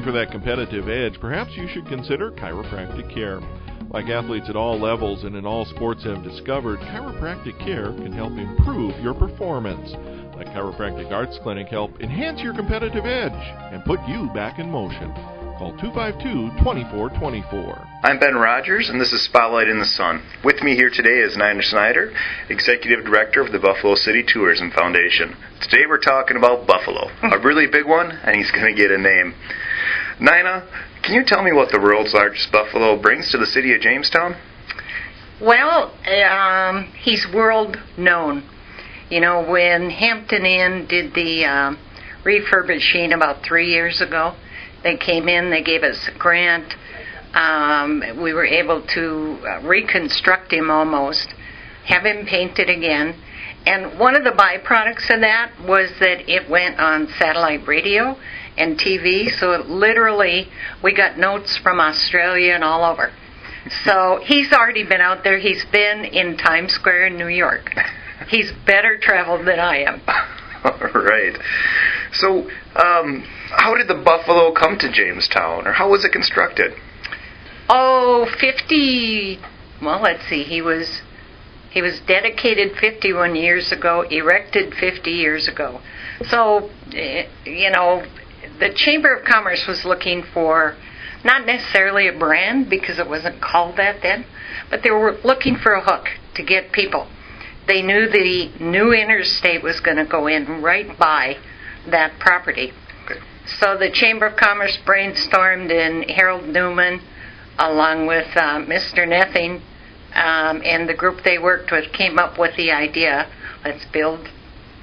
looking for that competitive edge, perhaps you should consider chiropractic care. Like athletes at all levels and in all sports have discovered, chiropractic care can help improve your performance. Let Chiropractic Arts Clinic help enhance your competitive edge and put you back in motion. Call 252-2424. I'm Ben Rogers, and this is Spotlight in the Sun. With me here today is Nina Snyder, Executive Director of the Buffalo City Tourism Foundation. Today we're talking about Buffalo, a really big one, and he's going to get a name. Nina, can you tell me what the world's largest buffalo brings to the city of Jamestown? Well, he's world known. You know, when Hampton Inn did the refurbishing about 3 years ago, they came in, they gave us a grant. We were able to reconstruct him almost, have him painted again. And one of the byproducts of that was that it went on satellite radio and TV, so it literally, we got notes from Australia and all over. So he's already been out there. He's been in Times Square in New York. He's better traveled than I am. All right. So, how did the buffalo come to Jamestown, or how was it constructed? Oh, 50, well, let's see, he was dedicated 51 years ago, erected 50 years ago. So, you know, the Chamber of Commerce was looking for not necessarily a brand, because it wasn't called that then, but they were looking for a hook to get people. They knew the new interstate was going to go in right by that property. Okay. So the Chamber of Commerce brainstormed, and Harold Newman, along with Mr. Nething, and the group they worked with, came up with the idea, let's build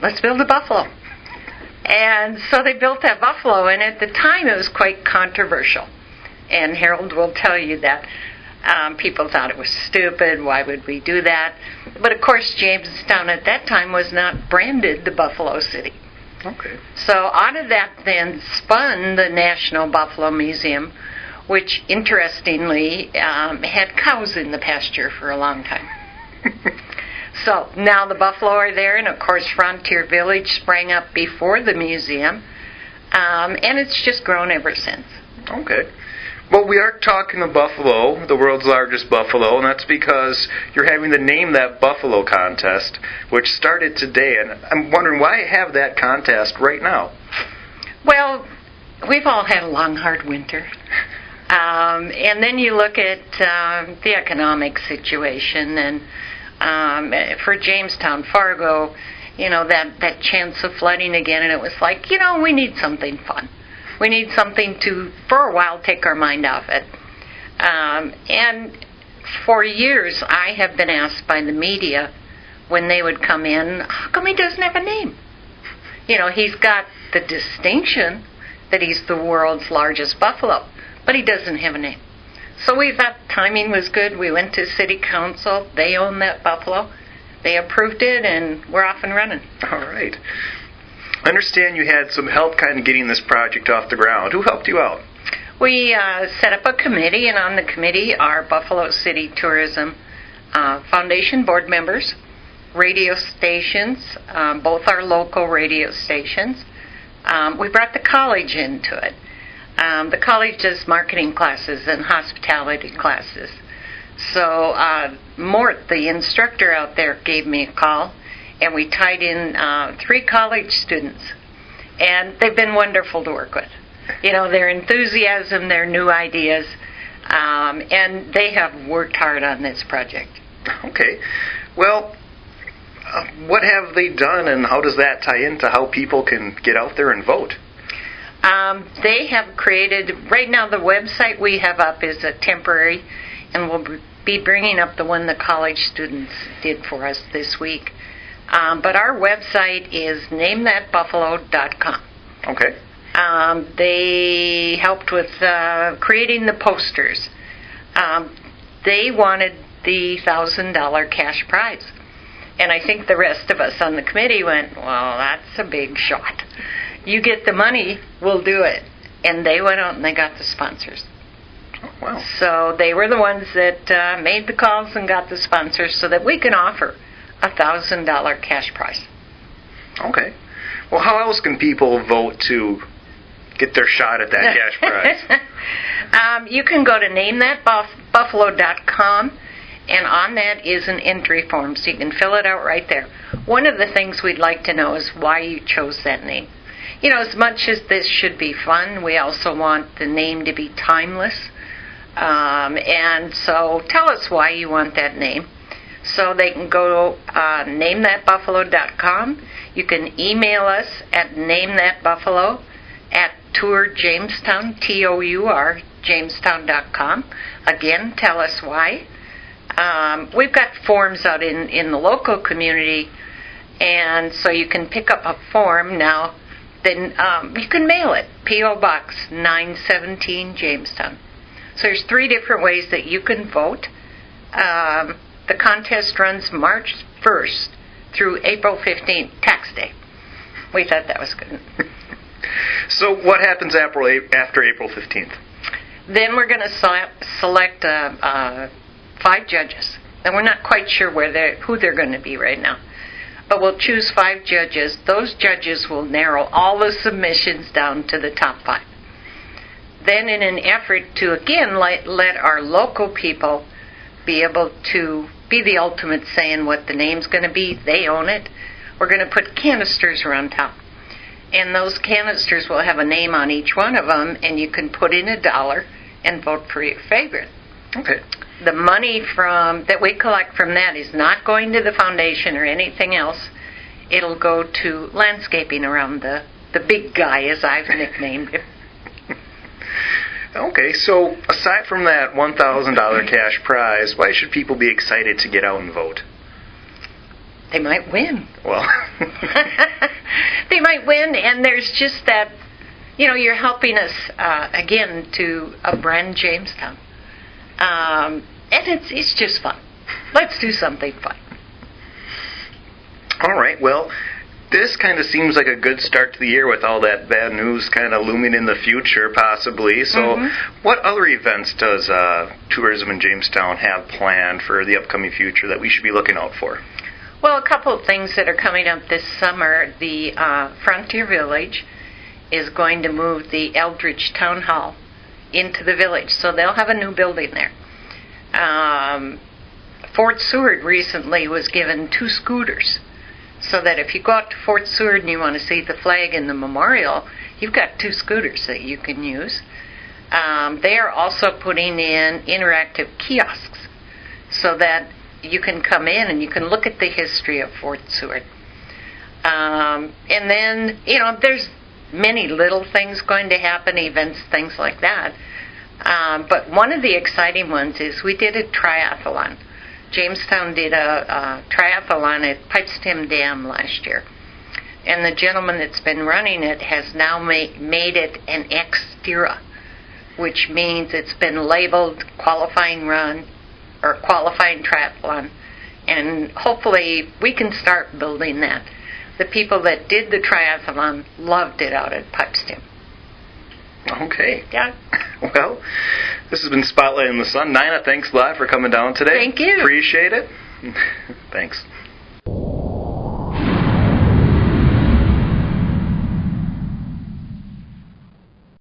a buffalo. And so they built that buffalo, and at the time it was quite controversial. And Harold will tell you that people thought it was stupid, why would we do that? But of course Jamestown at that time was not branded the Buffalo City. Okay. So out of that then spun the National Buffalo Museum, which interestingly had cows in the pasture for a long time. So now the buffalo are there, and of course Frontier Village sprang up before the museum, and it's just grown ever since. Okay. Well, we are talking the buffalo, the world's largest buffalo, and that's because you're having the Name That Buffalo contest, which started today. And I'm wondering, why have that contest right now? Well, we've all had a long, hard winter. And then you look at the economic situation, and for Jamestown, Fargo, you know, that chance of flooding again, and it was like, you know, we need something fun. We need something to, for a while, take our mind off it. And for years, I have been asked by the media, when they would come in, how come he doesn't have a name? You know, he's got the distinction that he's the world's largest buffalo, but he doesn't have a name. So we thought timing was good. We went to City Council. They own that buffalo. They approved it, and we're off and running. All right. I understand you had some help kind of getting this project off the ground. Who helped you out? We set up a committee, and on the committee are Buffalo City Tourism Foundation board members, radio stations, both our local radio stations. We brought the college into it. The college does marketing classes and hospitality classes. So Mort, the instructor out there, gave me a call, and we tied in 3 college students. And they've been wonderful to work with. You know, their enthusiasm, their new ideas, and they have worked hard on this project. Okay. Well, what have they done, and how does that tie into how people can get out there and vote? They have created, right now the website we have up is a temporary, and we'll be bringing up the one the college students did for us this week. But our website is namethatbuffalo.com. Okay. They helped with creating the posters. They wanted the $1,000 cash prize. And I think the rest of us on the committee went, well, that's a big shot. You get the money, we'll do it. And they went out and they got the sponsors. Oh, wow. So they were the ones that made the calls and got the sponsors so that we can offer a $1,000 cash prize. Okay. Well, how else can people vote to get their shot at that cash prize? You can go to namethatbuffalo.com, and on that is an entry form, so you can fill it out right there. One of the things we'd like to know is why you chose that name. You know, as much as this should be fun, we also want the name to be timeless. And so tell us why you want that name. So they can go to namethatbuffalo.com. You can email us at namethatbuffalo@tourjamestown, TOUR, jamestown.com. Again, tell us why. We've got forms out in the local community, and so you can pick up a form now. Then you can mail it, P.O. Box 917, Jamestown. So there's 3 different ways that you can vote. The contest runs March 1st through April 15th, tax day. We thought that was good. So what happens after April 15th? Then we're going to select 5 judges. And we're not quite sure who they're going to be right now. But we'll choose 5 judges. Those judges will narrow all the submissions down to the top 5. Then in an effort to, again, let our local people be able to be the ultimate say in what the name's going to be, they own it, we're going to put canisters around town. And those canisters will have a name on each one of them, and you can put in $1 and vote for your favorite. Okay. The money that we collect from that is not going to the foundation or anything else. It'll go to landscaping around the big guy, as I've nicknamed him. Okay, so aside from that $1,000 cash prize, why should people be excited to get out and vote? They might win. Well, they might win, and there's just that, you're helping us, again, to brand Jamestown. And it's just fun. Let's do something fun. All right, well, this kind of seems like a good start to the year with all that bad news kind of looming in the future, possibly. So what other events does Tourism in Jamestown have planned for the upcoming future that we should be looking out for? Well, a couple of things that are coming up this summer. The Frontier Village is going to move the Eldridge Town Hall into the village, so they'll have a new building there. Fort Seward recently was given 2 scooters, so that if you go out to Fort Seward and you want to see the flag and the memorial, you've got 2 scooters that you can use. They are also putting in interactive kiosks so that you can come in and you can look at the history of Fort Seward. And then, there's many little things going to happen, events, things like that. But one of the exciting ones is we did a triathlon. Jamestown did a triathlon at Pipestem Dam last year. And the gentleman that's been running it has now made it an Xterra, which means it's been labeled qualifying run or qualifying triathlon. And hopefully we can start building that. The people that did the triathlon loved it out at Pipestem. Okay. Yeah. Well, this has been Spotlight in the Sun. Nina, thanks a lot for coming down today. Thank you. Appreciate it. Thanks.